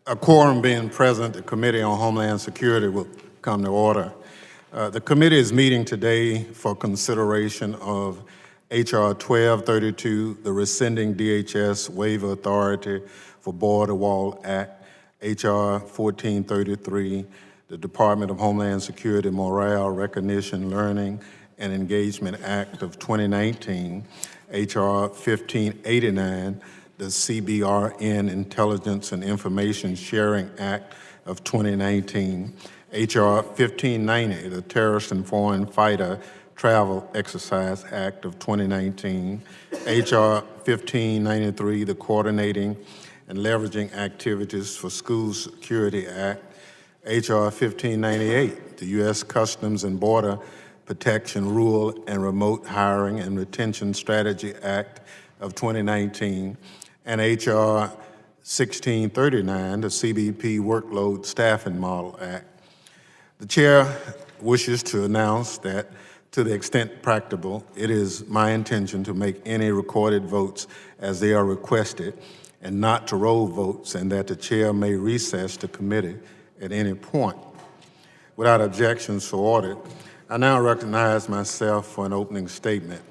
A quorum being present, the Committee on Homeland Security will come to order. The committee is meeting today for consideration of H.R. 1232, the rescinding DHS waiver authority for Border Wall Act, H.R. 1433, the Department of Homeland Security Morale, Recognition, Learning, and Engagement Act of 2019, H.R. 1589, the CBRN Intelligence and Information Sharing Act of 2019, H.R. 1590, the Terrorist and Foreign Fighter Travel Exercise Act of 2019, H.R. 1593, the Coordinating and Leveraging Activities for School Security Act, H.R. 1598, the U.S. Customs and Border Protection Rural and Remote Hiring and Retention Strategy Act of 2019, and H.R. 1639, the CBP Workload Staffing Model Act. The Chair wishes to announce that, to the extent practicable, it is my intention to make any recorded votes as they are requested and not to roll votes, and that the Chair may recess the committee at any point. Without objections for order, I now recognize myself for an opening statement.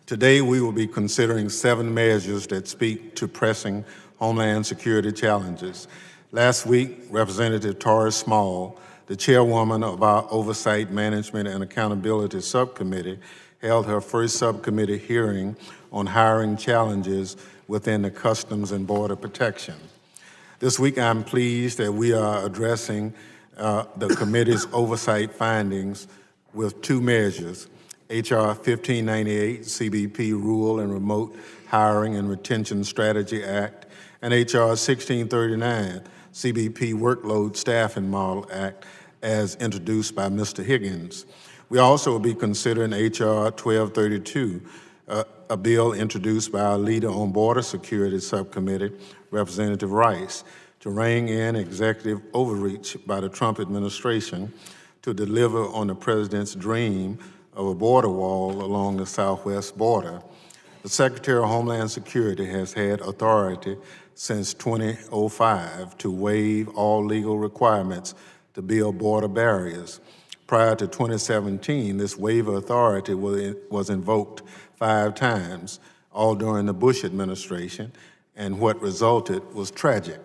Today, we will be considering 7 measures that speak to pressing Homeland Security challenges. Last week, Representative Tori Small, the chairwoman of our Oversight, Management, and Accountability Subcommittee, held her first subcommittee hearing on hiring challenges within the Customs and Border Protection. This week, I'm pleased that we are addressing the committee's oversight findings with 2 measures: H.R. 1598, CBP Rural and Remote Hiring and Retention Strategy Act, and H.R. 1639, CBP Workload Staffing Model Act, as introduced by Mr. Higgins. We also will be considering H.R. 1232, a bill introduced by our leader on Border Security Subcommittee, Representative Rice, to rein in executive overreach by the Trump administration to deliver on the president's dream of a border wall along the southwest border. The Secretary of Homeland Security has had authority since 2005 to waive all legal requirements to build border barriers. Prior to 2017, this waiver authority was invoked 5 times, all during the Bush administration, and what resulted was tragic.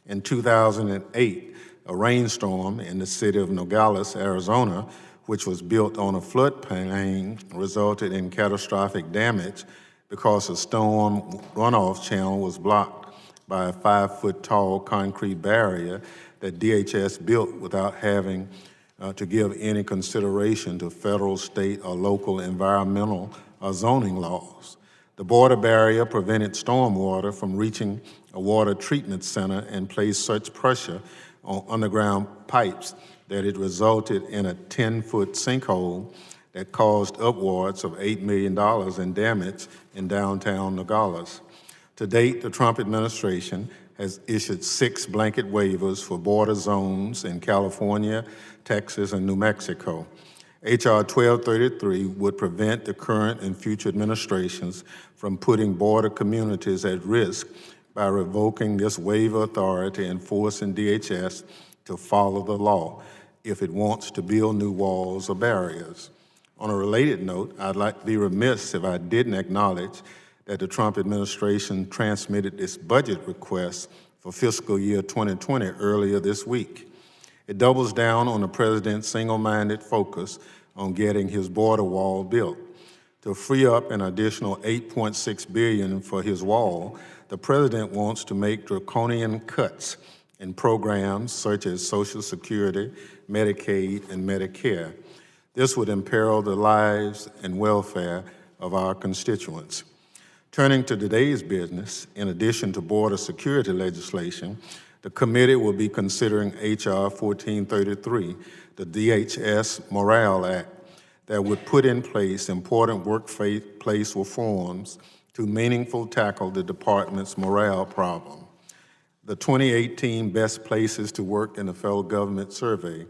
In 2008, a rainstorm in the city of Nogales, Arizona, which was built on a floodplain, resulted in catastrophic damage because a storm runoff channel was blocked by a 5-foot-tall concrete barrier that DHS built without having to give any consideration to federal, state, or local environmental or zoning laws. The border barrier prevented stormwater from reaching a water treatment center and placed such pressure on underground pipes that it resulted in a 10-foot sinkhole that caused upwards of $8 million in damage in downtown Nogales. To date, the Trump administration has issued 6 blanket waivers for border zones in California, Texas, and New Mexico. H.R. 1233 would prevent the current and future administrations from putting border communities at risk by revoking this waiver authority and forcing DHS to follow the law if it wants to build new walls or barriers. On a related note, I'd like to be remiss if I didn't acknowledge that the Trump administration transmitted its budget request for fiscal year 2020 earlier this week. It doubles down on the president's single-minded focus on getting his border wall built. To free up an additional $8.6 billion for his wall, the president wants to make draconian cuts in programs such as Social Security, Medicaid, and Medicare. This would imperil the lives and welfare of our constituents. Turning to today's business, in addition to border security legislation, the committee will be considering H.R. 1433, the DHS Morale Act, that would put in place important workplace reforms to meaningfully tackle the department's morale problem. The 2018 Best Places to Work in the Federal Government Survey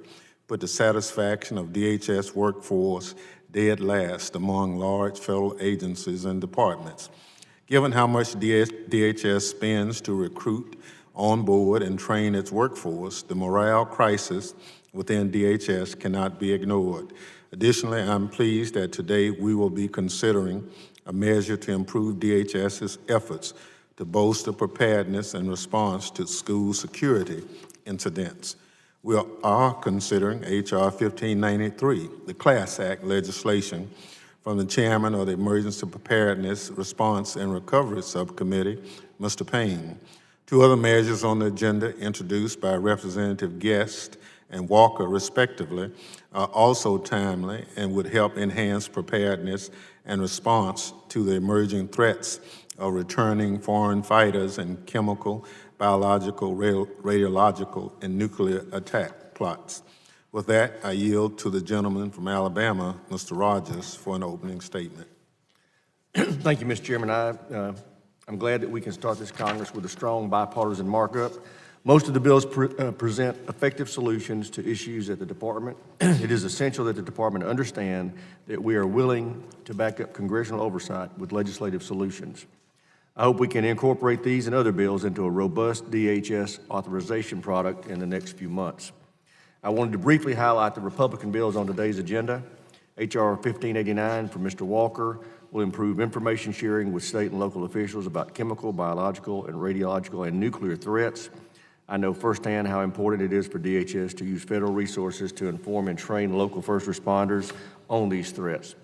put the satisfaction of DHS workforce dead last among large federal agencies and departments. Given how much DHS spends to recruit on board and train its workforce, the morale crisis within DHS cannot be ignored. Additionally, I'm pleased that today we will be considering a measure to improve DHS's efforts to bolster preparedness and response to school security incidents. We are considering H.R. 1593, the Class Act legislation, from the chairman of the Emergency Preparedness, Response, and Recovery Subcommittee, Mr. Payne. Two other measures on the agenda introduced by Representative Guest and Walker, respectively, are also timely and would help enhance preparedness and response to the emerging threats of returning foreign fighters and chemical, biological, radiological, and nuclear attack plots. With that, I yield to the gentleman from Alabama, Mr. Rogers, for an opening statement. Thank you, Mr. Chairman. I'm glad that we can start this Congress with a strong bipartisan markup. Most of the bills present effective solutions to issues at the department. It is essential that the department understand that we are willing to back up congressional oversight with legislative solutions. I hope we can incorporate these and other bills into a robust DHS authorization product in the next few months. I wanted to briefly highlight the Republican bills on today's agenda. H.R. 1589 from Mr. Walker will improve information sharing with state and local officials about chemical, biological, and radiological and nuclear threats. I know firsthand how important it is for DHS to use federal resources to inform and train local first responders on these threats.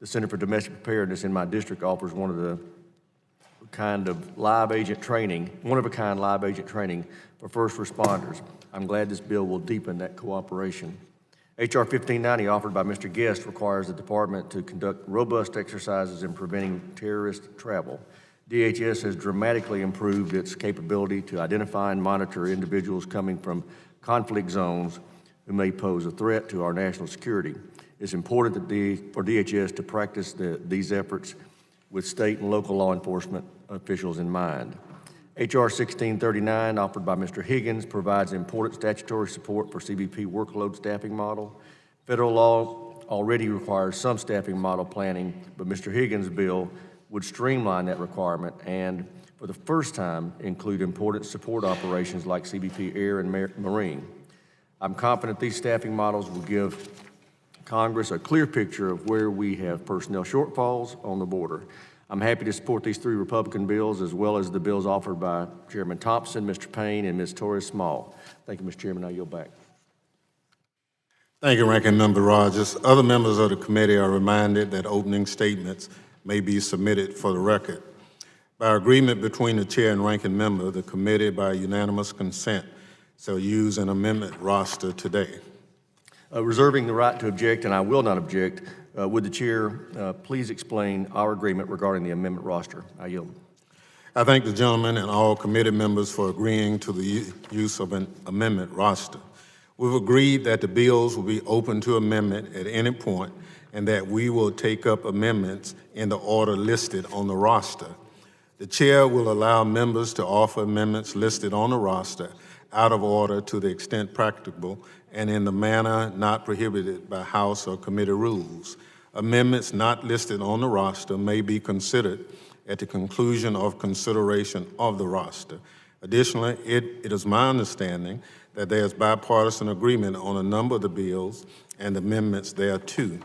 The Center for Domestic Preparedness in my district offers one of a kind live agent training for first responders. I'm glad this bill will deepen that cooperation. H.R. 1590, offered by Mr. Guest, requires the department to conduct robust exercises in preventing terrorist travel. DHS has dramatically improved its capability to identify and monitor individuals coming from conflict zones who may pose a threat to our national security. It's important for DHS to practice these efforts with state and local law enforcement officials in mind. H.R. 1639, offered by Mr. Higgins, provides important statutory support for CBP workload staffing model. Federal law already requires some staffing model planning, but Mr. Higgins' bill would streamline that requirement and, for the first time, include important support operations like CBP Air and Marine. I'm confident these staffing models will give Congress a clear picture of where we have personnel shortfalls on the border. I'm happy to support these three Republican bills, as well as the bills offered by Chairman Thompson, Mr. Payne, and Ms. Torres Small. Thank you, Mr. Chairman. I yield back. Thank you, Ranking Member Rogers. Other members of the committee are reminded that opening statements may be submitted for the record. By agreement between the chair and ranking member, the committee, by unanimous consent, shall use an amendment roster today. Reserving the right to object, and I will not object, would the chair please explain our agreement regarding the amendment roster? I yield. I thank the gentleman and all committee members for agreeing to the use of an amendment roster. We've agreed that the bills will be open to amendment at any point and that we will take up amendments in the order listed on the roster. The chair will allow members to offer amendments listed on the roster out of order to the extent practicable and in the manner not prohibited by House or committee rules. Amendments not listed on the roster may be considered at the conclusion of consideration of the roster. Additionally, it is my understanding that there is bipartisan agreement on a number of the bills and amendments thereto.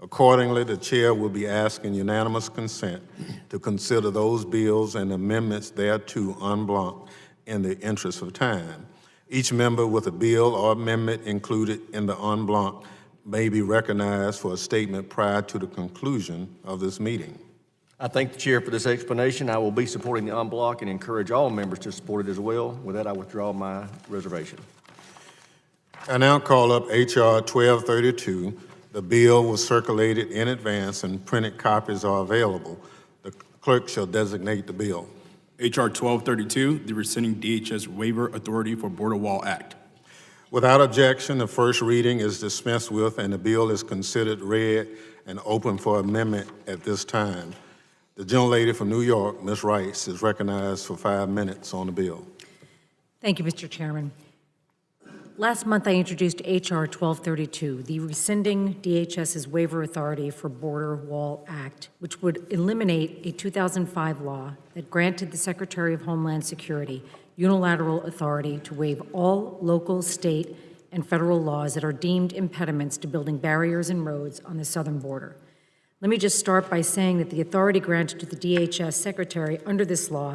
Accordingly, the chair will be asking unanimous consent to consider those bills and amendments thereto en bloc in the interest of time. Each member with a bill or amendment included in the en bloc may be recognized for a statement prior to the conclusion of this meeting. I thank the chair for this explanation. I will be supporting the en bloc and encourage all members to support it as well. With that, I withdraw my reservation. I now call up H.R. 1232. The bill was circulated in advance and printed copies are available. The clerk shall designate the bill. H.R. 1232, the rescinding DHS waiver authority for Border Wall Act. Without objection, the first reading is dispensed with and the bill is considered read and open for amendment at this time. The gentlelady from New York, Ms. Rice, is recognized for 5 minutes on the bill. Thank you, Mr. Chairman. Last month, I introduced H.R. 1232, the rescinding DHS's waiver authority for Border Wall Act, which would eliminate a 2005 law that granted the Secretary of Homeland Security unilateral authority to waive all local, state, and federal laws that are deemed impediments to building barriers and roads on the southern border. Let me just start by saying that the authority granted to the DHS Secretary under this law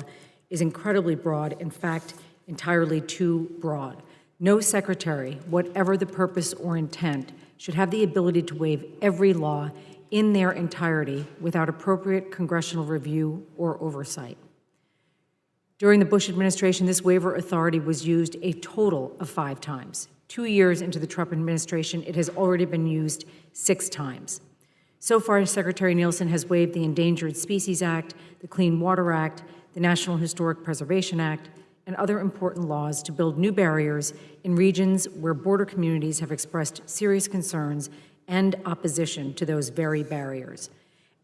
is incredibly broad, in fact, entirely too broad. No secretary, whatever the purpose or intent, should have the ability to waive every law in their entirety without appropriate congressional review or oversight. During the Bush administration, this waiver authority was used a total of 5 times. 2 years into the Trump administration, it has already been used 6 times. So far, Secretary Nielsen has waived the Endangered Species Act, the Clean Water Act, the National Historic Preservation Act, and other important laws to build new barriers in regions where border communities have expressed serious concerns and opposition to those very barriers.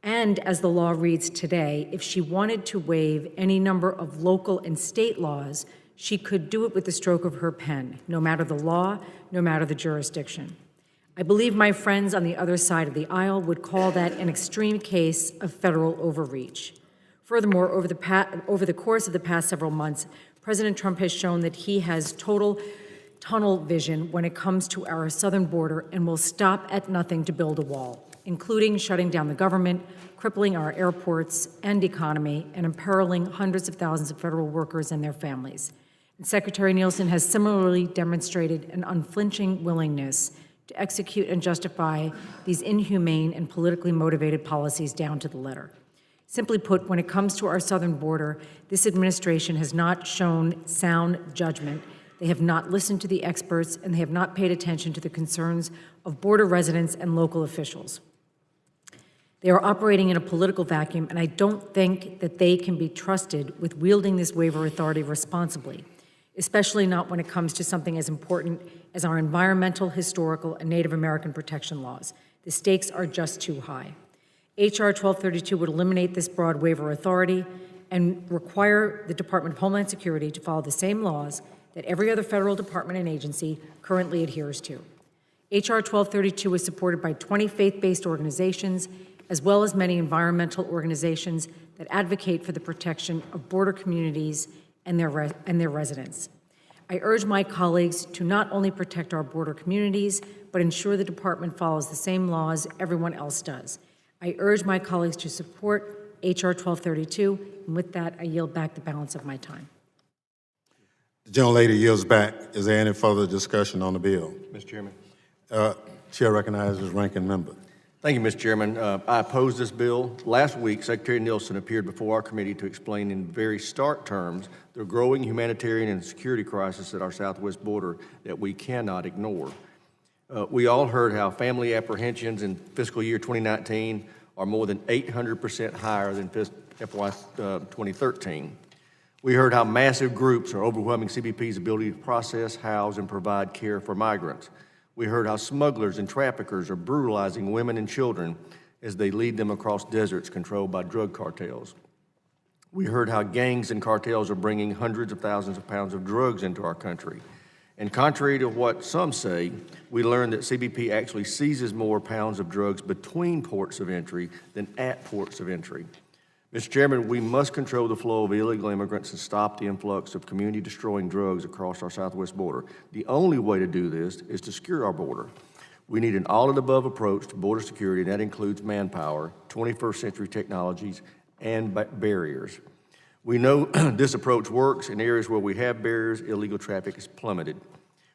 And as the law reads today, if she wanted to waive any number of local and state laws, she could do it with the stroke of her pen, no matter the law, no matter the jurisdiction. I believe my friends on the other side of the aisle would call that an extreme case of federal overreach. Furthermore, over the course of the past several months, President Trump has shown that he has total tunnel vision when it comes to our southern border and will stop at nothing to build a wall, including shutting down the government, crippling our airports and economy, and imperiling hundreds of thousands of federal workers and their families. And Secretary Nielsen has similarly demonstrated an unflinching willingness to execute and justify these inhumane and politically motivated policies down to the letter. Simply put, when it comes to our southern border, this administration has not shown sound judgment. They have not listened to the experts, and they have not paid attention to the concerns of border residents and local officials. They are operating in a political vacuum, and I don't think that they can be trusted with wielding this waiver authority responsibly, especially not when it comes to something as important as our environmental, historical, and Native American protection laws. The stakes are just too high. H.R. 1232 would eliminate this broad waiver authority and require the Department of Homeland Security to follow the same laws that every other federal department and agency currently adheres to. H.R. 1232 is supported by 20 faith-based organizations, as well as many environmental organizations that advocate for the protection of border communities and their residents. I urge my colleagues to not only protect our border communities, but ensure the department follows the same laws everyone else does. I urge my colleagues to support H.R. 1232, and with that, I yield back the balance of my time. The gentlelady yields back. Is there any further discussion on the bill? Mr. Chairman. Chair recognizes ranking member. Thank you, Mr. Chairman. I oppose this bill. Last week, Secretary Nielsen appeared before our committee to explain in very stark terms the growing humanitarian and security crisis at our southwest border that we cannot ignore. We all heard how family apprehensions in fiscal year 2019 are more than 800% higher than FY 2013. We heard how massive groups are overwhelming CBP's ability to process, house, and provide care for migrants. We heard how smugglers and traffickers are brutalizing women and children as they lead them across deserts controlled by drug cartels. We heard how gangs and cartels are bringing hundreds of thousands of pounds of drugs into our country. And contrary to what some say, we learned that CBP actually seizes more pounds of drugs between ports of entry than at ports of entry. Mr. Chairman, we must control the flow of illegal immigrants and stop the influx of community-destroying drugs across our southwest border. The only way to do this is to secure our border. We need an all-of-the-above approach to border security, and that includes manpower, 21st century technologies, and barriers. We know this approach works in areas where we have barriers, illegal traffic is plummeted.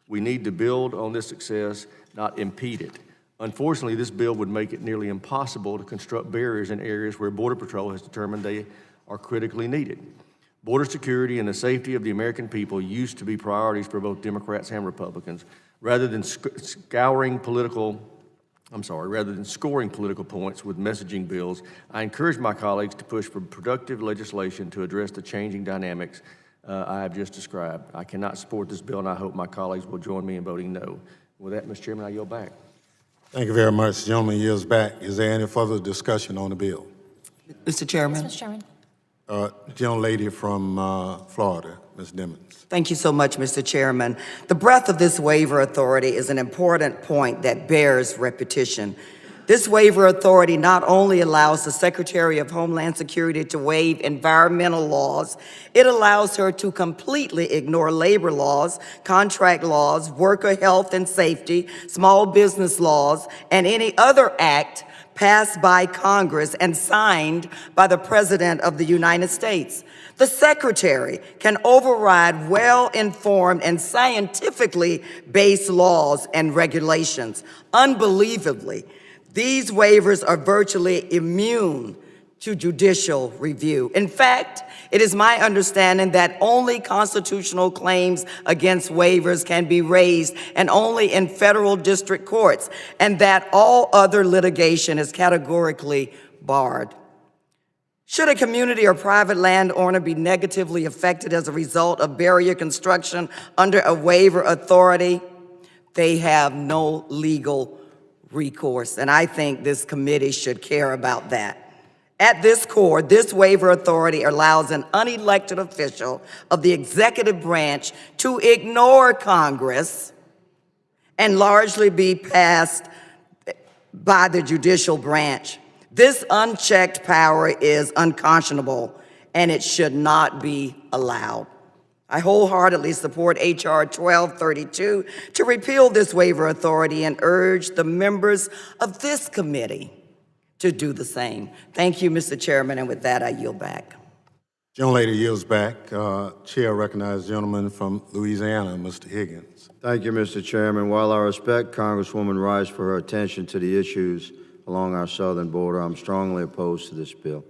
We need to build on this success, not impede it. Unfortunately, this bill would make it nearly impossible to construct barriers in areas where Border Patrol has determined they are critically needed. Border security and the safety of the American people used to be priorities for both Democrats and Republicans. Rather than scoring political points with messaging bills, I encourage my colleagues to push for productive legislation to address the changing dynamics I have just described. I cannot support this bill, and I hope my colleagues will join me in voting no. With that, Mr. Chairman, I yield back. Thank you very much. The gentleman yields back. Is there any further discussion on the bill? Mr. Chairman. Mr. Chairman. Gentlelady from Florida, Ms. Dimmons. Thank you so much, Mr. Chairman. The breadth of this waiver authority is an important point that bears repetition. This waiver authority not only allows the Secretary of Homeland Security to waive environmental laws, it allows her to completely ignore labor laws, contract laws, worker health and safety, small business laws, and any other act passed by Congress and signed by the President of the United States. The Secretary can override well-informed and scientifically based laws and regulations. Unbelievably, these waivers are virtually immune to judicial review. In fact, it is my understanding that only constitutional claims against waivers can be raised, and only in federal district courts, and that all other litigation is categorically barred. Should a community or private landowner be negatively affected as a result of barrier construction under a waiver authority, they have no legal recourse, and I think this committee should care about that. At this core, this waiver authority allows an unelected official of the executive branch to ignore Congress and largely be passed by the judicial branch. This unchecked power is unconscionable, and it should not be allowed. I wholeheartedly support H.R. 1232 to repeal this waiver authority and urge the members of this committee to do the same. Thank you, Mr. Chairman, and with that, I yield back. Gentlelady yields back. Chair recognizes the gentleman from Louisiana, Mr. Higgins. Thank you, Mr. Chairman. While I respect Congresswoman Rice for her attention to the issues along our southern border, I'm strongly opposed to this bill.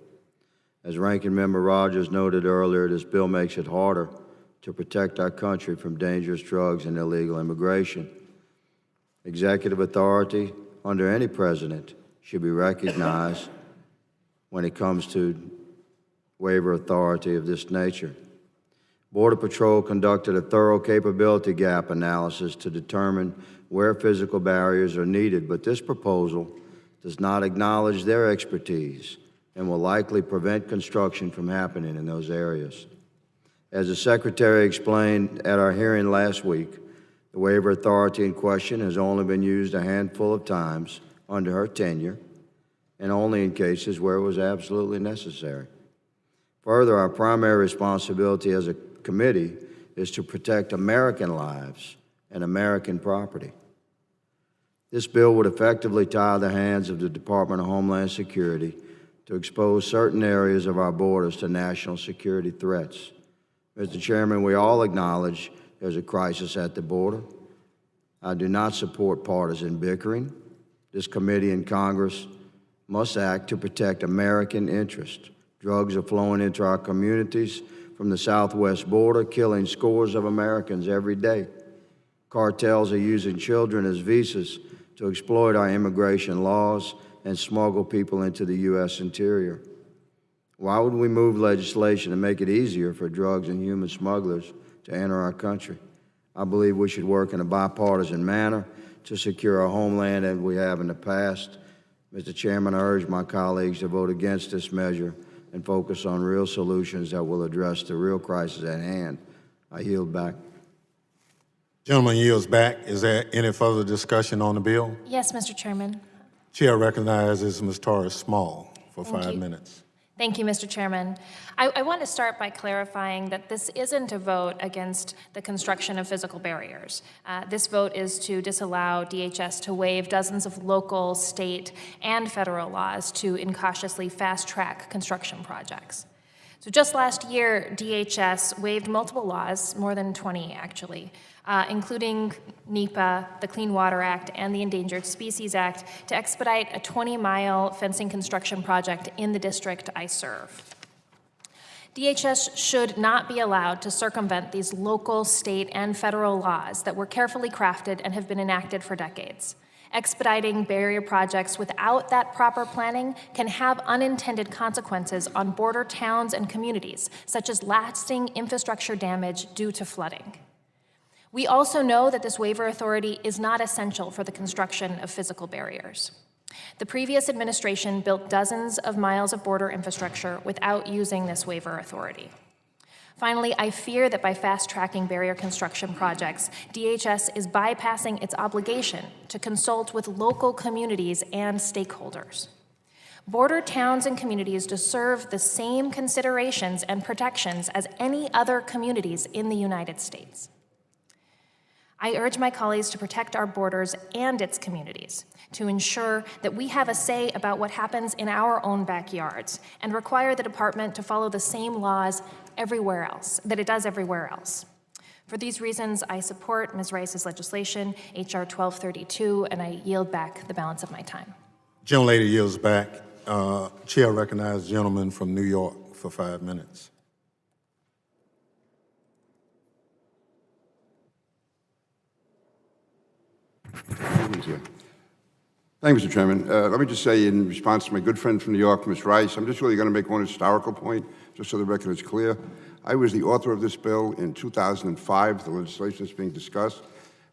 As Ranking Member Rogers noted earlier, this bill makes it harder to protect our country from dangerous drugs and illegal immigration. Executive authority under any president should be recognized when it comes to waiver authority of this nature. Border Patrol conducted a thorough capability gap analysis to determine where physical barriers are needed, but this proposal does not acknowledge their expertise and will likely prevent construction from happening in those areas. As the Secretary explained at our hearing last week, the waiver authority in question has only been used a handful of times under her tenure, and only in cases where it was absolutely necessary. Further, our primary responsibility as a committee is to protect American lives and American property. This bill would effectively tie the hands of the Department of Homeland Security to expose certain areas of our borders to national security threats. Mr. Chairman, we all acknowledge there's a crisis at the border. I do not support partisan bickering. This committee and Congress must act to protect American interests. Drugs are flowing into our communities from the southwest border, killing scores of Americans every day. Cartels are using children as visas to exploit our immigration laws and smuggle people into the U.S. interior. Why would we move legislation to make it easier for drugs and human smugglers to enter our country? I believe we should work in a bipartisan manner to secure our homeland as we have in the past. Mr. Chairman, I urge my colleagues to vote against this measure and focus on real solutions that will address the real crisis at hand. I yield back. Gentleman yields back. Is there any further discussion on the bill? Yes, Mr. Chairman. Chair recognizes Ms. Torres Small for Thank 5 you. minutes. Thank you, Mr. Chairman. I want to start by clarifying that this isn't a vote against the construction of physical barriers. This vote is to disallow DHS to waive dozens of local, state, and federal laws to incautiously fast-track construction projects. So just last year, DHS waived multiple laws, more than 20 actually, including NEPA, the Clean Water Act, and the Endangered Species Act, to expedite a 20-mile fencing construction project in the district I serve. DHS should not be allowed to circumvent these local, state, and federal laws that were carefully crafted and have been enacted for decades. Expediting barrier projects without that proper planning can have unintended consequences on border towns and communities, such as lasting infrastructure damage due to flooding. We also know that this waiver authority is not essential for the construction of physical barriers. The previous administration built dozens of miles of border infrastructure without using this waiver authority. Finally, I fear that by fast-tracking barrier construction projects, DHS is bypassing its obligation to consult with local communities and stakeholders. Border towns and communities deserve the same considerations and protections as any other communities in the United States. I urge my colleagues to protect our borders and its communities, to ensure that we have a say about what happens in our own backyards, and require the department to follow the same laws everywhere else, that it does everywhere else. For these reasons, I support Ms. Rice's legislation, H.R. 1232, and I yield back the balance of my time. Gentlelady yields back. Chair recognizes the gentleman from New York for 5 minutes. Thank you, Mr. Chairman. Let me just say, in response to my good friend from New York, Ms. Rice, I'm just really going to make one historical point, just so the record is clear. I was the author of this bill in 2005, the legislation that's being discussed,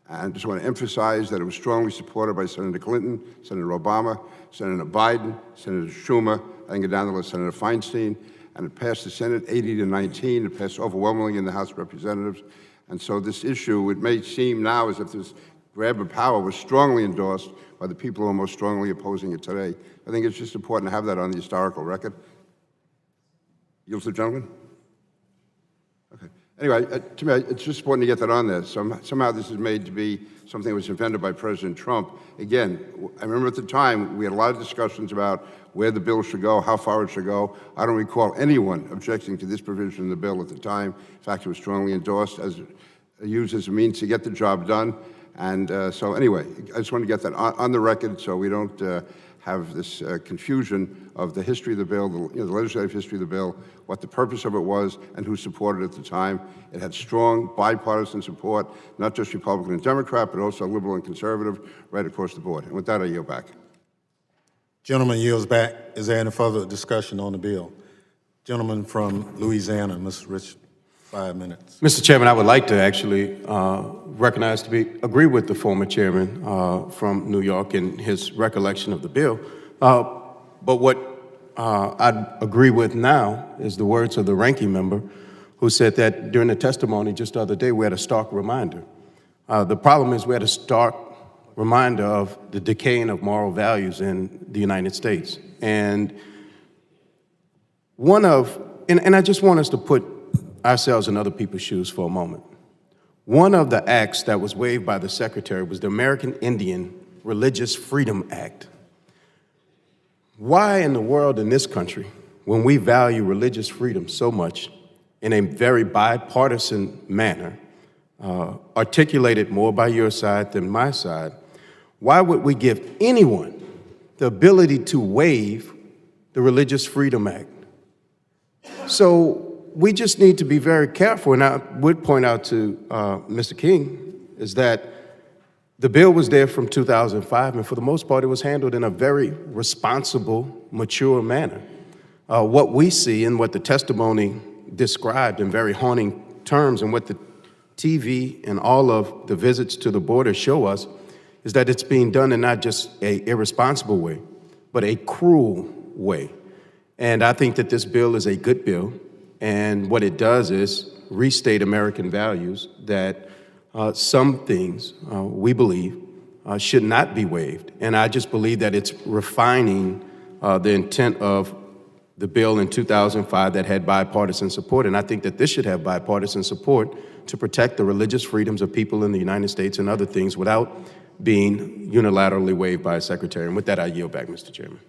and just want to emphasize that it was strongly supported by Senator Clinton, Senator Obama, Senator Biden, Senator Schumer, I think down the list, Senator Feinstein, and it passed the Senate 80-19. It passed overwhelmingly in the House of Representatives. And so this issue, it may seem now as if this grab of power was strongly endorsed by the people who are most strongly opposing it today. I think it's just important to have that on the historical record. Yield to the gentleman? Okay. Anyway, to me, it's just important to get that on there. Somehow this is made to be something that was invented by President Trump. Again, I remember at the time, we had a lot of discussions about where the bill should go, how far it should go. I don't recall anyone objecting to this provision in the bill at the time. In fact, it was strongly endorsed as used as a means to get the job done. And so anyway, I just want to get that on the record so we don't have this confusion of the history of the bill, the legislative history of the bill, what the purpose of it was, and who supported it at the time. It had strong bipartisan support, not just Republican and Democrat, but also liberal and conservative right across the board. And with that, I yield back. Gentleman yields back. Is there any further discussion on the bill? Gentleman from Louisiana, Ms. Rich, 5 minutes. Mr. Chairman, I would like to actually agree with the former chairman from New York in his recollection of the bill. But what I'd agree with now is the words of the ranking member who said that during the testimony just the other day, we had a stark reminder. The problem is we had a stark reminder of the decaying of moral values in the United States. And I just want us to put ourselves in other people's shoes for a moment. One of the acts that was waived by the Secretary was the American Indian Religious Freedom Act. Why in the world in this country, when we value religious freedom so much in a very bipartisan manner, articulated more by your side than my side, why would we give anyone the ability to waive the Religious Freedom Act? So we just need to be very careful, and I would point out to Mr. King, is that the bill was there from 2005, and for the most part, it was handled in a very responsible, mature manner. What we see and what the testimony described in very haunting terms and what the TV and all of the visits to the border show us is that it's being done in not just an irresponsible way, but a cruel way. And I think that this bill is a good bill. And what it does is restate American values that some things we believe should not be waived. And I just believe that it's refining the intent of the bill in 2005 that had bipartisan support. And I think that this should have bipartisan support to protect the religious freedoms of people in the United States and other things without being unilaterally waived by a secretary. And with that, I yield back, Mr. Chairman.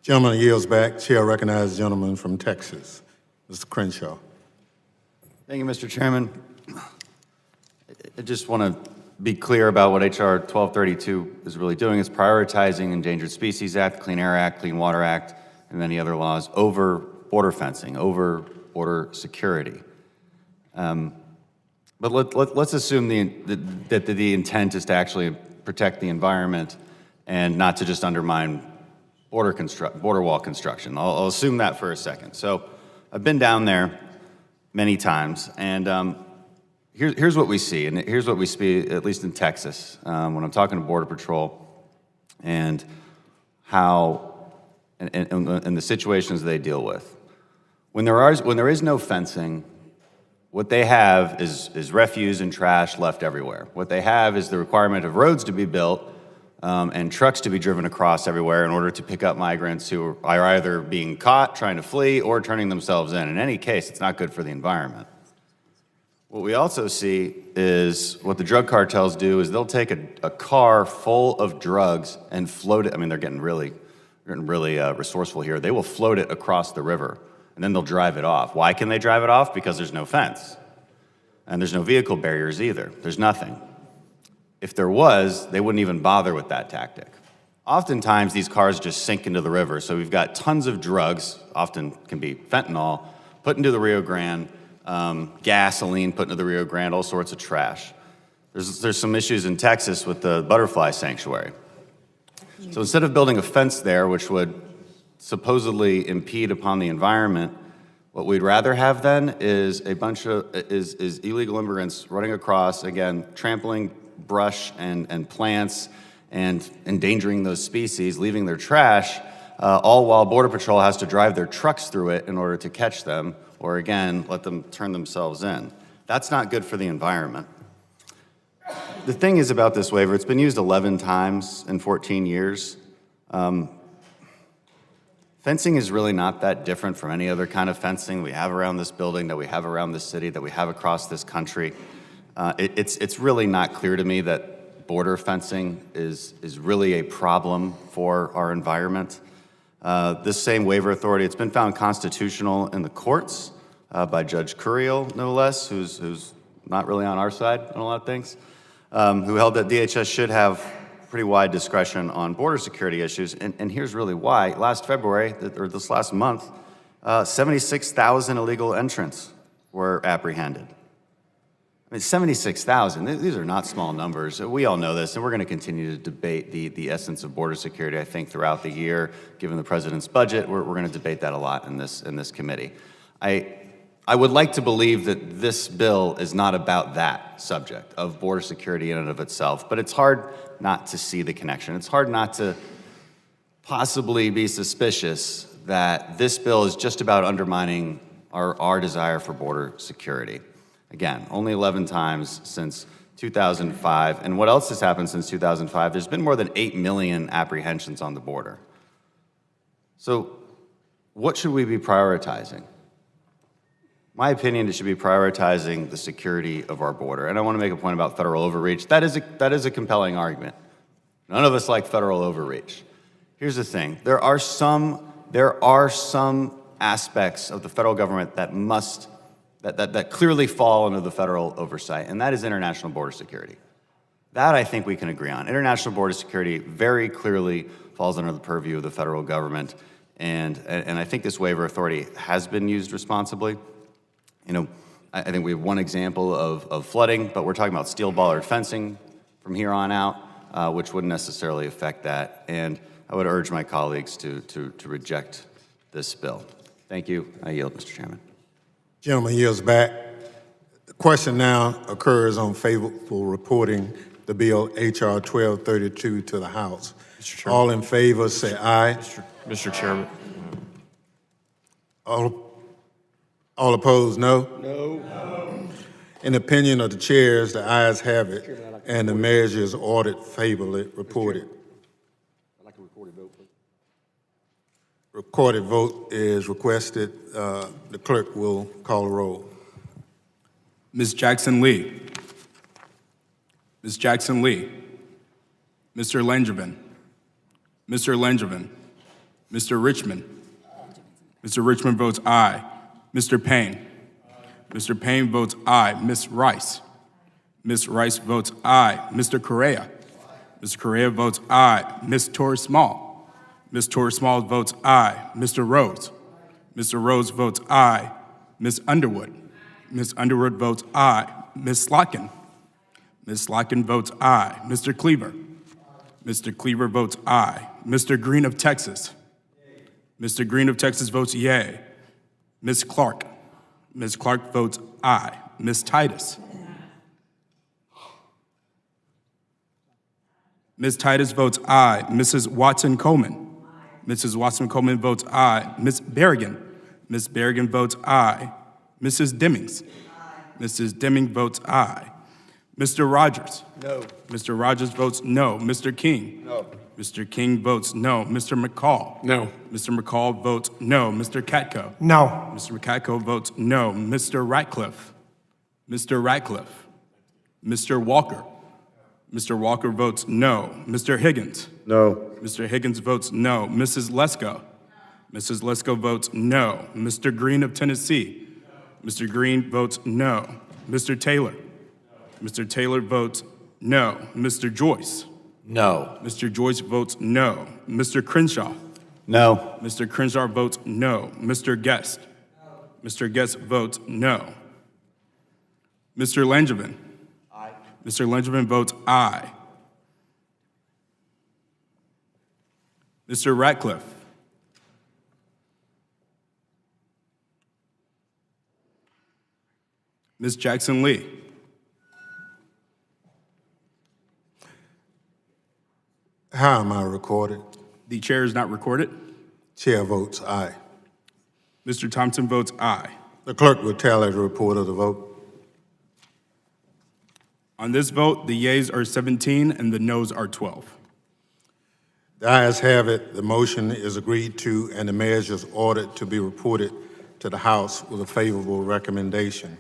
Gentleman yields back. Chair recognizes the gentleman from Texas, Mr. Crenshaw. Thank you, Mr. Chairman. I just want to be clear about what H.R. 1232 is really doing. It's prioritizing Endangered Species Act, Clean Air Act, Clean Water Act, and many other laws over border fencing, over border security. But let's assume that the intent is to actually protect the environment and not to just undermine border wall construction. I'll assume that for a second. So I've been down there many times, and here's what we see, and here's what we see, at least in Texas, when I'm talking to Border Patrol, and how, and the situations they deal with. When there is no fencing, What they have is refuse and trash left everywhere. What they have is the requirement of roads to be built and trucks to be driven across everywhere in order to pick up migrants who are either being caught, trying to flee, or turning themselves in. In any case, it's not good for the environment. What we also see is what the drug cartels do is they'll take a car full of drugs and float it. I mean, they're getting really resourceful here. They will float it across the river, and then they'll drive it off. Why can they drive it off? Because there's no fence, and there's no vehicle barriers either. There's nothing. If there was, they wouldn't even bother with that tactic. Oftentimes, these cars just sink into the river, so we've got tons of drugs, often can be fentanyl, put into the Rio Grande, gasoline put into the Rio Grande, all sorts of trash. There's some issues in Texas with the butterfly sanctuary. So instead of building a fence there, which would supposedly impede upon the environment, what we'd rather have then is a bunch of is illegal immigrants running across, again, trampling brush and plants and endangering those species, leaving their trash, all while Border Patrol has to drive their trucks through it in order to catch them, or again, let them turn themselves in. That's not good for the environment. The thing is about this waiver, it's been used 11 times in 14 years. Fencing is really not that different from any other kind of fencing we have around this building, that we have around this city, that we have across this country. It's really not clear to me that border fencing is really a problem for our environment. This same waiver authority, it's been found constitutional in the courts by Judge Curiel, no less, who's not really on our side on a lot of things, who held that DHS should have pretty wide discretion on border security issues. And here's really why. Last February, or this last month, 76,000 illegal entrants were apprehended. I mean, 76,000, these are not small numbers. We all know this, and we're going to continue to debate the essence of border security, I think, throughout the year. Given the president's budget, we're going to debate that a lot in this committee. I would like to believe that this bill is not about that subject of border security in and of itself, but it's hard not to see the connection. It's hard not to possibly be suspicious that this bill is just about undermining our desire for border security. Again, only 11 times since 2005. And what else has happened since 2005? There's been more than 8 million apprehensions on the border. So what should we be prioritizing? My opinion, it should be prioritizing the security of our border. And I want to make a point about federal overreach. That is a compelling argument. None of us like federal overreach. Here's the thing. There are some aspects of the federal government that clearly fall under the federal oversight, and that is international border security. That I think we can agree on. International border security very clearly falls under the purview of the federal government, and I think this waiver authority has been used responsibly. You know, I think we have one example of flooding, but we're talking about steel bollard fencing from here on out, which wouldn't necessarily affect that. And I would urge my colleagues to reject this bill. Thank you. I yield, Mr. Chairman. Gentleman yields back. The question now occurs on favorable reporting the bill H.R. 1232 to the House. Mr. Chairman. All in favor say aye. Mr. Chairman. All opposed, no? No. In the opinion of the chairs, the ayes have it, and the measure is ordered favorably reported. I'd like a recorded vote, please. Recorded vote is requested. The clerk will call the roll. Ms. Jackson Lee. Ms. Jackson Lee. Mr. Langevin. Mr. Langevin. Mr. Richmond. Mr. Richmond votes aye. Mr. Payne. Mr. Payne votes aye. Ms. Rice. Ms. Rice votes aye. Mr. Correa. Mr. Correa votes aye. Ms. Torres Small. Ms. Torres Small votes aye. Mr. Rose. Mr. Rose votes aye. Ms. Underwood. Ms. Underwood votes aye. Ms. Slotkin. Ms. Slotkin votes aye. Mr. Cleaver. Mr. Cleaver votes aye. Mr. Green of Texas. Mr. Green of Texas votes yea. Ms. Clark. Ms. Clark votes aye. Ms. Titus. Ms. Titus votes aye. Mrs. Watson-Coleman. Mrs. Watson-Coleman votes aye. Ms. Berrigan. Ms. Berrigan votes aye. Mrs. Demings. Mrs. Deming votes aye. Mr. Rogers? No. Mr. Rogers votes no. Mr. King? No. Mr. King votes no. Mr. McCall? No. Mr. McCall votes no. Mr. Katko? No. Mr. Katko votes no. Mr. Ratcliffe? Mr. Ratcliffe? Mr. Walker? Mr. Walker votes no. Mr. Higgins? No. Mr. Higgins votes no. Mrs. Lesko? Mrs. Lesko votes no. Mr. Green of Tennessee? Mr. Green votes no. Mr. Taylor? Mr. Taylor votes no. Mr. Joyce? No. Mr. Joyce votes no. Mr. Crenshaw? No. Mr. Crenshaw votes no. Mr. Guest? Mr. Guest votes no. Mr. Langevin? Aye. Mr. Langevin votes aye. Mr. Ratcliffe? Ms. Jackson Lee? How am I recorded? The chair is not recorded. Chair votes aye. Mr. Thompson votes aye. The clerk will tally the report of the vote. On this vote, the yeas are 17 and the noes are 12. The ayes have it, the motion is agreed to, and the measure is ordered to be reported to the House with a favorable recommendation.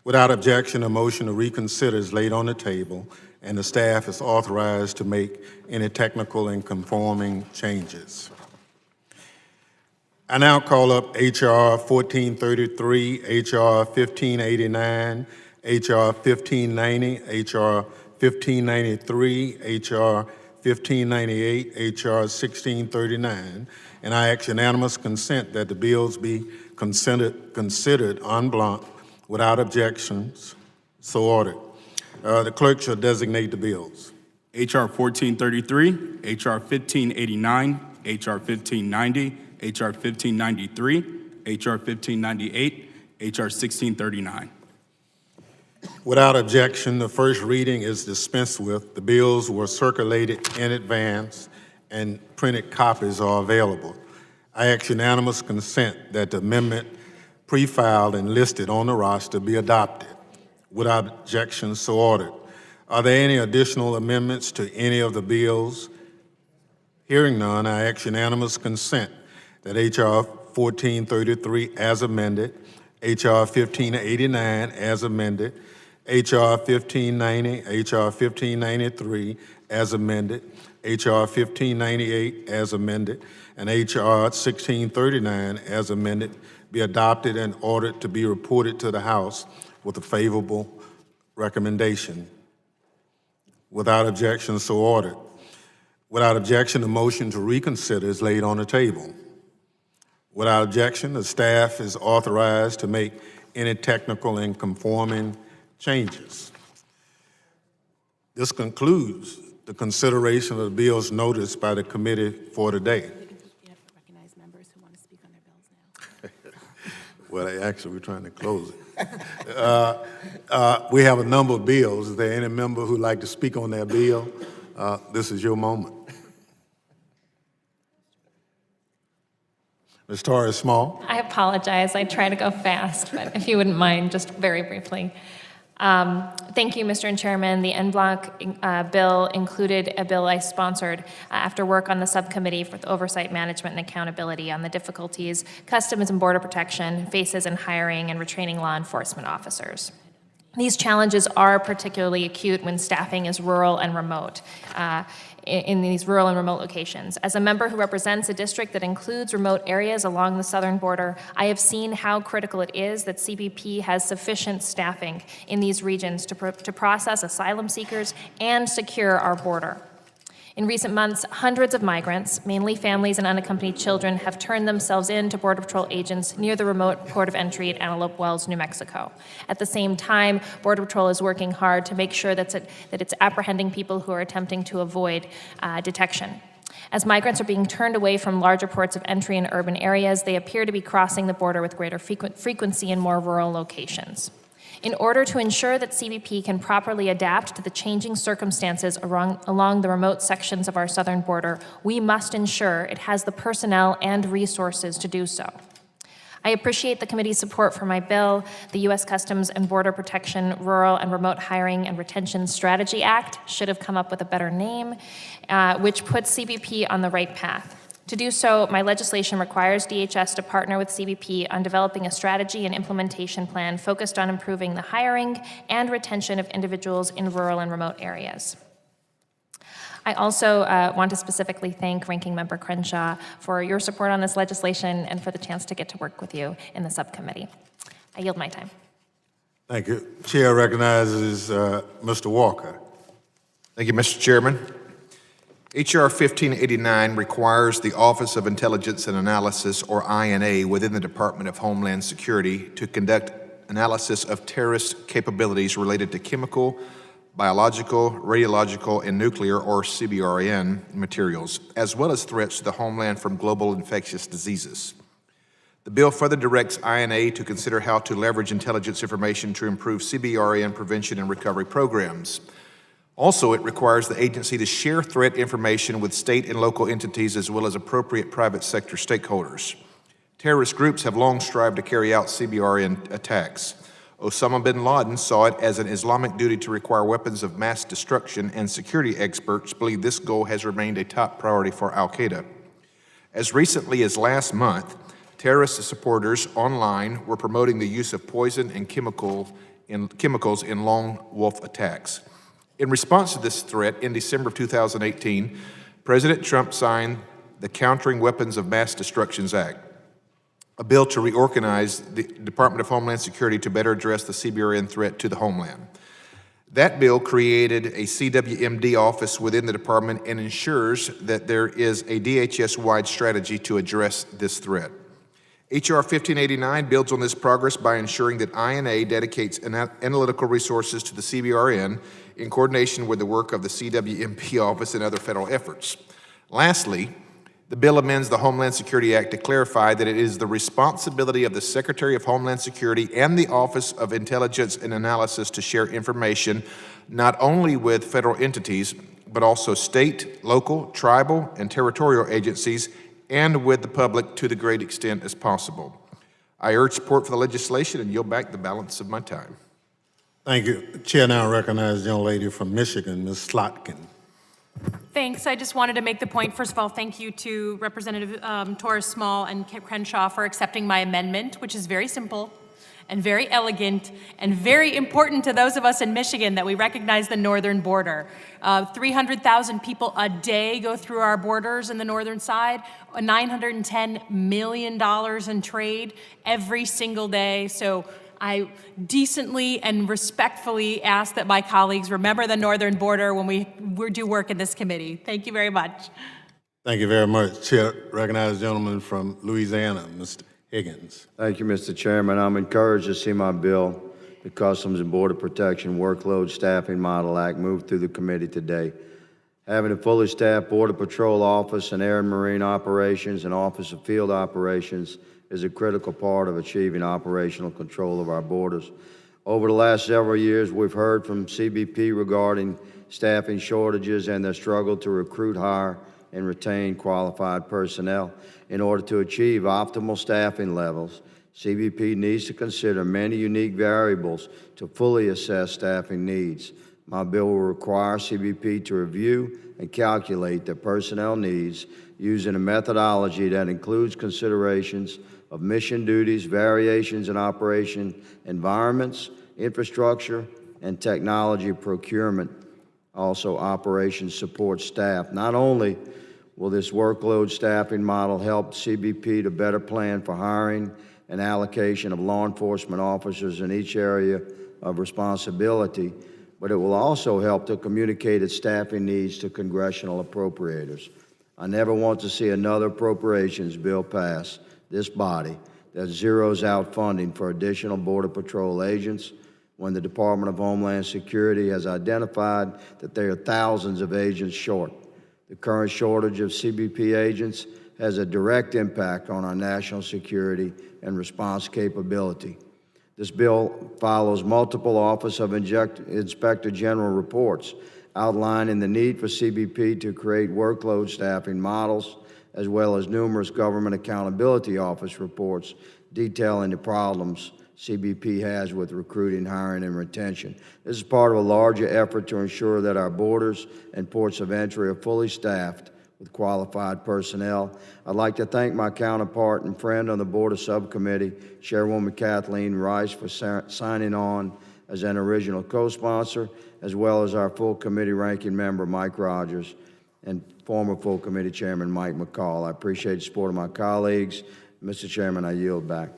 Without objection, a motion to reconsider is laid on the table, and the staff is authorized to make any technical and conforming changes. I now call up H.R. 1433, H.R. 1589, H.R. 1590, H.R. 1593, H.R. 1598, H.R. 1639, and I ask unanimous consent that the bills be considered en blanc without objections, so ordered. The clerk shall designate the bills. H.R. 1433, H.R. 1589, H.R. 1590, H.R. 1593, H.R. 1598, H.R. 1639. Without objection, the first reading is dispensed with. The bills were circulated in advance and printed copies are available. I ask unanimous consent that the amendment pre-filed and listed on the roster be adopted. Without objection, so ordered. Are there any additional amendments to any of the bills? Hearing none, I ask unanimous consent that H.R. 1433 as amended, H.R. 1589 as amended, H.R. 1590, H.R. 1593 as amended, H.R. 1598 as amended, and H.R. 1639 as amended be adopted and ordered to be reported to the House with a favorable recommendation. Without objection, so ordered. Without objection, the motion to reconsider is laid on the table. Without objection, the staff is authorized to make any technical and conforming changes. This concludes the consideration of the bills noticed by the committee for today. You have to recognize members who want to speak on their bills now. Well, actually, we're trying to close it. We have a number of bills. Is there any member who'd like to speak on their bill? This is your moment. Ms. Torres Small. I apologize. I try to go fast, but if you wouldn't mind, just very briefly. Thank you, Mr. Chairman. The en bloc bill included a bill I sponsored after work on the subcommittee for oversight, management, and accountability on the difficulties Customs and Border Protection faces in hiring and retraining law enforcement officers. These challenges are particularly acute when staffing is rural and remote. In these rural and remote locations. As a member who represents a district that includes remote areas along the southern border, I have seen how critical it is that CBP has sufficient staffing in these regions to process asylum seekers and secure our border. In recent months, hundreds of migrants, mainly families and unaccompanied children, have turned themselves in to Border Patrol agents near the remote port of entry at Antelope Wells, New Mexico. At the same time, Border Patrol is working hard to make sure that it's apprehending people who are attempting to avoid detection. As migrants are being turned away from larger ports of entry in urban areas, they appear to be crossing the border with greater frequency in more rural locations. In order to ensure that CBP can properly adapt to the changing circumstances along the remote sections of our southern border, we must ensure it has the personnel and resources to do so. I appreciate the committee's support for my bill. The U.S. Customs and Border Protection Rural and Remote Hiring and Retention Strategy Act should have come up with a better name, which puts CBP on the right path. To do so, my legislation requires DHS to partner with CBP on developing a strategy and implementation plan focused on improving the hiring and retention of individuals in rural and remote areas. I also want to specifically thank Ranking Member Crenshaw for your support on this legislation and for the chance to get to work with you in the subcommittee. I yield my time. Thank you. Chair recognizes Mr. Walker. Thank you, Mr. Chairman. H.R. 1589 requires the Office of Intelligence and Analysis, or INA, within the Department of Homeland Security to conduct analysis of terrorist capabilities related to chemical, biological, radiological, and nuclear, or CBRN, materials, as well as threats to the homeland from global infectious diseases. The bill further directs INA to consider how to leverage intelligence information to improve CBRN prevention and recovery programs. Also, it requires the agency to share threat information with state and local entities as well as appropriate private sector stakeholders. Terrorist groups have long strived to carry out CBRN attacks. Osama bin Laden saw it as an Islamic duty to require weapons of mass destruction, and security experts believe this goal has remained a top priority for al-Qaeda. As recently as last month, terrorist supporters online were promoting the use of poison and chemicals in lone wolf attacks. In response to this threat, in December of 2018, President Trump signed the Countering Weapons of Mass Destruction Act, a bill to reorganize the Department of Homeland Security to better address the CBRN threat to the homeland. That bill created a CWMD office within the department and ensures that there is a DHS-wide strategy to address this threat. H.R. 1589 builds on this progress by ensuring that INA dedicates analytical resources to the CBRN in coordination with the work of the CWMP office and other federal efforts. Lastly, the bill amends the Homeland Security Act to clarify that it is the responsibility of the Secretary of Homeland Security and the Office of Intelligence and Analysis to share information not only with federal entities, but also state, local, tribal, and territorial agencies, and with the public to the great extent as possible. I urge support for the legislation and yield back the balance of my time. Thank you. Chair now recognizes the young lady from Michigan, Ms. Slotkin. Thanks. I just wanted to make the point, first of all, thank you to Representative Torres Small and Crenshaw for accepting my amendment, which is very simple and very elegant and very important to those of us in Michigan that we recognize the northern border. 300,000 people a day go through our borders in the northern side, $910 million in trade every single day. So I decently and respectfully ask that my colleagues remember the northern border when we do work in this committee. Thank you very much. Thank you very much. Chair recognizes the gentleman from Louisiana, Mr. Higgins. Thank you, Mr. Chairman. I'm encouraged to see my bill, the Customs and Border Protection Workload Staffing Model Act, move through the committee today. Having a fully staffed Border Patrol Office and Air and Marine Operations and Office of Field Operations is a critical part of achieving operational control of our borders. Over the last several years, we've heard from CBP regarding staffing shortages and their struggle to recruit, hire, and retain qualified personnel. In order to achieve optimal staffing levels, CBP needs to consider many unique variables to fully assess staffing needs. My bill will require CBP to review and calculate their personnel needs using a methodology that includes considerations of mission duties, variations in operation environments, infrastructure, and technology procurement. Also, operations support staff. Not only will this workload staffing model help CBP to better plan for hiring and allocation of law enforcement officers in each area of responsibility, but it will also help to communicate its staffing needs to congressional appropriators. I never want to see another appropriations bill pass this body that zeroes out funding for additional Border Patrol agents when the Department of Homeland Security has identified that there are thousands of agents short. The current shortage of CBP agents has a direct impact on our national security and response capability. This bill follows multiple Office of Inspector General reports outlining the need for CBP to create workload staffing models, as well as numerous Government Accountability Office reports detailing the problems CBP has with recruiting, hiring, and retention. This is part of a larger effort to ensure that our borders and ports of entry are fully staffed with qualified personnel. I'd like to thank my counterpart and friend on the Board of Subcommittee, Chairwoman Kathleen Rice, for signing on as an original co-sponsor, as well as our full committee ranking member, Mike Rogers, and former full committee chairman, Mike McCall. I appreciate the support of my colleagues. Mr. Chairman, I yield back.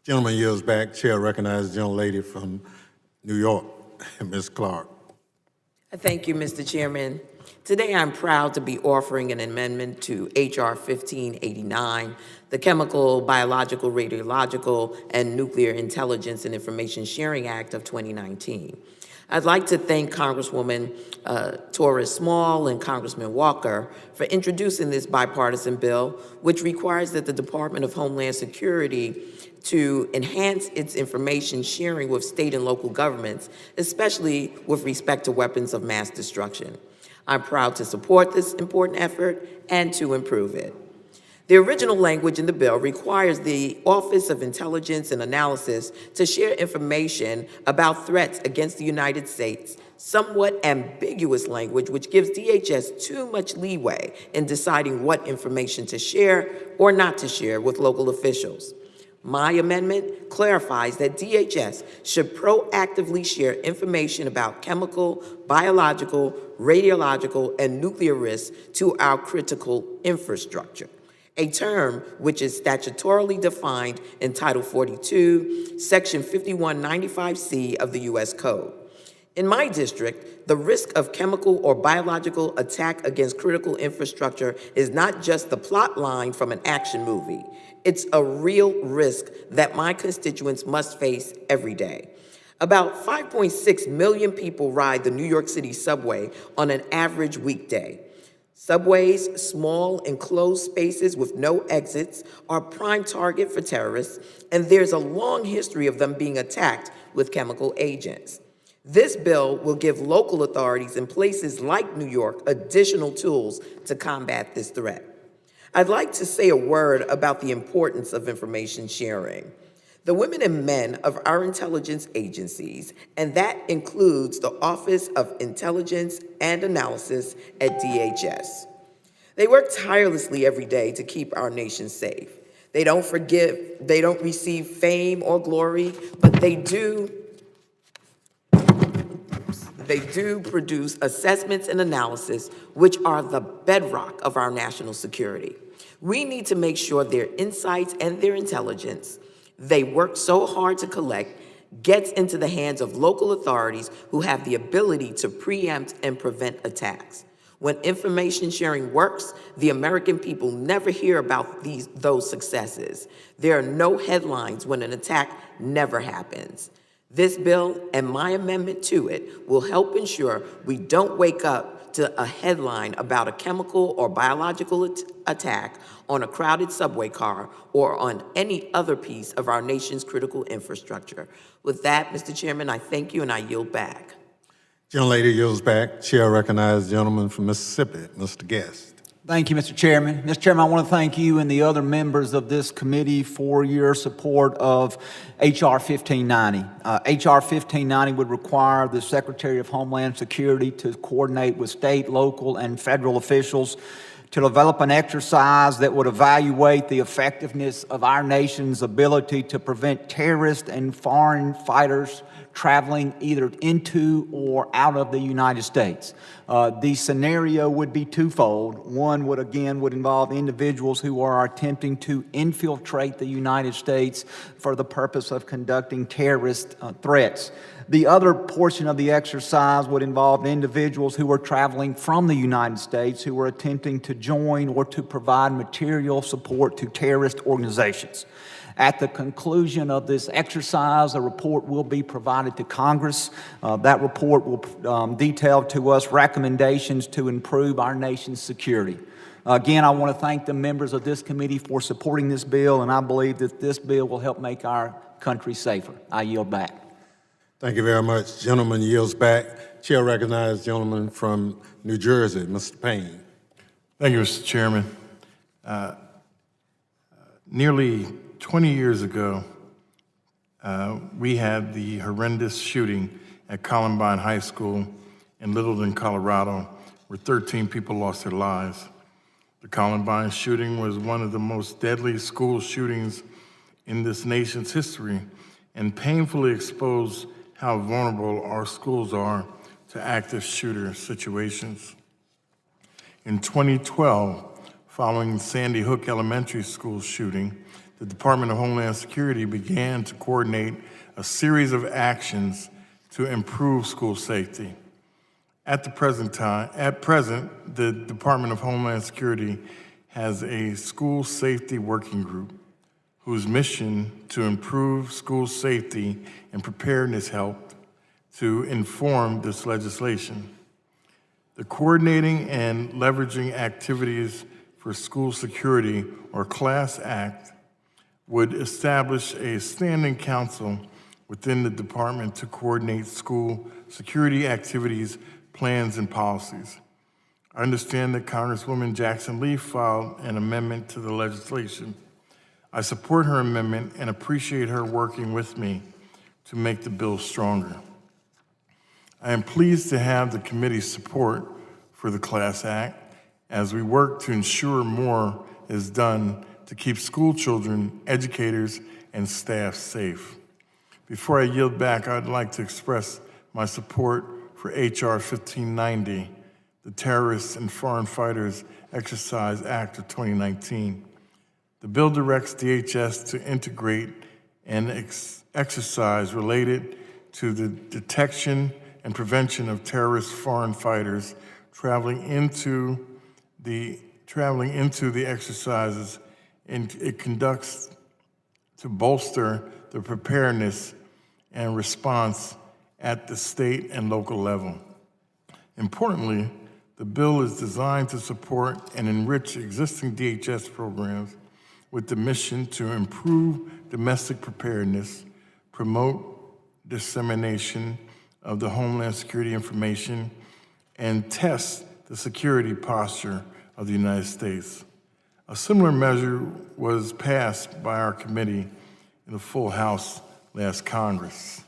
Gentleman yields back. Chair recognizes the gentlelady from New York, Ms. Clark. Thank you, Mr. Chairman. Today, I'm proud to be offering an amendment to H.R. 1589, the Chemical, Biological, Radiological, and Nuclear Intelligence and Information Sharing Act of 2019. I'd like to thank Congresswoman Torres Small and Congressman Walker for introducing this bipartisan bill, which requires that the Department of Homeland Security to enhance its information sharing with state and local governments, especially with respect to weapons of mass destruction. I'm proud to support this important effort and to improve it. The original language in the bill requires the Office of Intelligence and Analysis to share information about threats against the United States, somewhat ambiguous language which gives DHS too much leeway in deciding what information to share or not to share with local officials. My amendment clarifies that DHS should proactively share information about chemical, biological, radiological, and nuclear risks to our critical infrastructure, a term which is statutorily defined in Title 42, Section 5195C of the U.S. Code. In my district, the risk of chemical or biological attack against critical infrastructure is not just the plot line from an action movie. It's a real risk that my constituents must face every day. About 5.6 million people ride the New York City subway on an average weekday. Subways, small enclosed spaces with no exits, are a prime target for terrorists, and there's a long history of them being attacked with chemical agents. This bill will give local authorities in places like New York additional tools to combat this threat. I'd like to say a word about the importance of information sharing. The women and men of our intelligence agencies, and that includes the Office of Intelligence and Analysis at DHS. They work tirelessly every day to keep our nation safe. They don't receive fame or glory, but they do produce assessments and analysis, which are the bedrock of our national security. We need to make sure their insights and their intelligence they work so hard to collect gets into the hands of local authorities who have the ability to preempt and prevent attacks. When information sharing works, the American people never hear about those successes. There are no headlines when an attack never happens. This bill and my amendment to it will help ensure we don't wake up to a headline about a chemical or biological attack on a crowded subway car or on any other piece of our nation's critical infrastructure. With that, Mr. Chairman, I thank you and I yield back. Gentlelady yields back. Chair recognizes the gentleman from Mississippi, Mr. Guest. Thank you, Mr. Chairman. Mr. Chairman, I want to thank you and the other members of this committee for your support of H.R. 1590. H.R. 1590 would require the Secretary of Homeland Security to coordinate with state, local, and federal officials to develop an exercise that would evaluate the effectiveness of our nation's ability to prevent terrorists and foreign fighters traveling either into or out of the United States. The scenario would be twofold. One would involve individuals who are attempting to infiltrate the United States for the purpose of conducting terrorist threats. The other portion of the exercise would involve individuals who are traveling from the United States who are attempting to join or to provide material support to terrorist organizations. At the conclusion of this exercise, a report will be provided to Congress. That report will detail to us recommendations to improve our nation's security. Again, I want to thank the members of this committee for supporting this bill, and I believe that this bill will help make our country safer. I yield back. Thank you very much. Gentleman yields back. Chair recognizes the gentleman from New Jersey, Mr. Payne. Thank you, Mr. Chairman. Nearly 20 years ago, we had the horrendous shooting at Columbine High School in Littleton, Colorado, where 13 people lost their lives. The Columbine shooting was one of the most deadly school shootings in this nation's history and painfully exposed how vulnerable our schools are to active shooter situations. In 2012, following Sandy Hook Elementary School shooting, the Department of Homeland Security began to coordinate a series of actions to improve school safety. At present, the Department of Homeland Security has a school safety working group whose mission to improve school safety and preparedness helped to inform this legislation. The Coordinating and Leveraging Activities for School Security, or CLASS Act, would establish a standing council within the department to coordinate school security activities, plans, and policies. I understand that Congresswoman Jackson Lee filed an amendment to the legislation. I support her amendment and appreciate her working with me to make the bill stronger. I am pleased to have the committee's support for the CLASS Act as we work to ensure more is done to keep school children, educators, and staff safe. Before I yield back, I'd like to express my support for H.R. 1590, the Terrorists and Foreign Fighters Exercise Act of 2019. The bill directs DHS to integrate an exercise related to the detection and prevention of terrorist foreign fighters traveling into the exercises, and it conducts to bolster the preparedness and response at the state and local level. Importantly, the bill is designed to support and enrich existing DHS programs with the mission to improve domestic preparedness, promote dissemination of the Homeland Security information, and test the security posture of the United States. A similar measure was passed by our committee in the full House last Congress.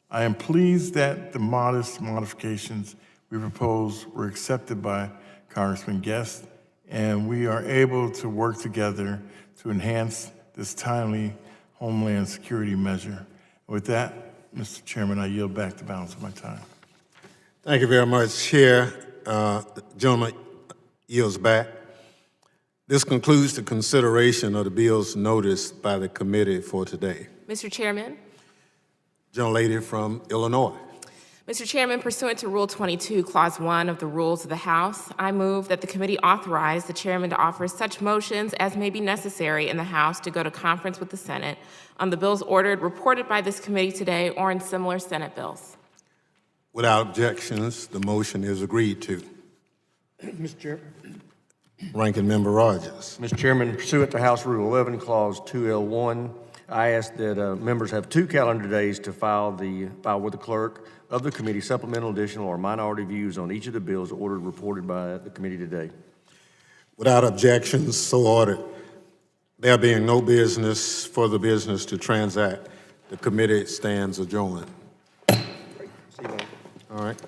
I am pleased that the modest modifications we proposed were accepted by Congressman Guest, and we are able to work together to enhance this timely Homeland Security measure. With that, Mr. Chairman, I yield back the balance of my time. Thank you very much, Chair. The gentleman yields back. This concludes the consideration of the bills noticed by the committee for today. Mr. Chairman. Gentlelady from Illinois. Mr. Chairman, pursuant to Rule 22, Clause 1 of the Rules of the House, I move that the committee authorize the chairman to offer such motions as may be necessary in the House to go to conference with the Senate on the bills ordered, reported by this committee today, or in similar Senate bills. Without objections, the motion is agreed to. Mr. Chair. Ranking Member Rogers. Mr. Chairman, pursuant to House Rule 11, Clause 2L1, I ask that members have 2 calendar days to file with the clerk of the committee supplemental, additional, or minority views on each of the bills ordered reported by the committee today. Without objections, so ordered. There being no further business to transact, the committee stands adjourned. All right.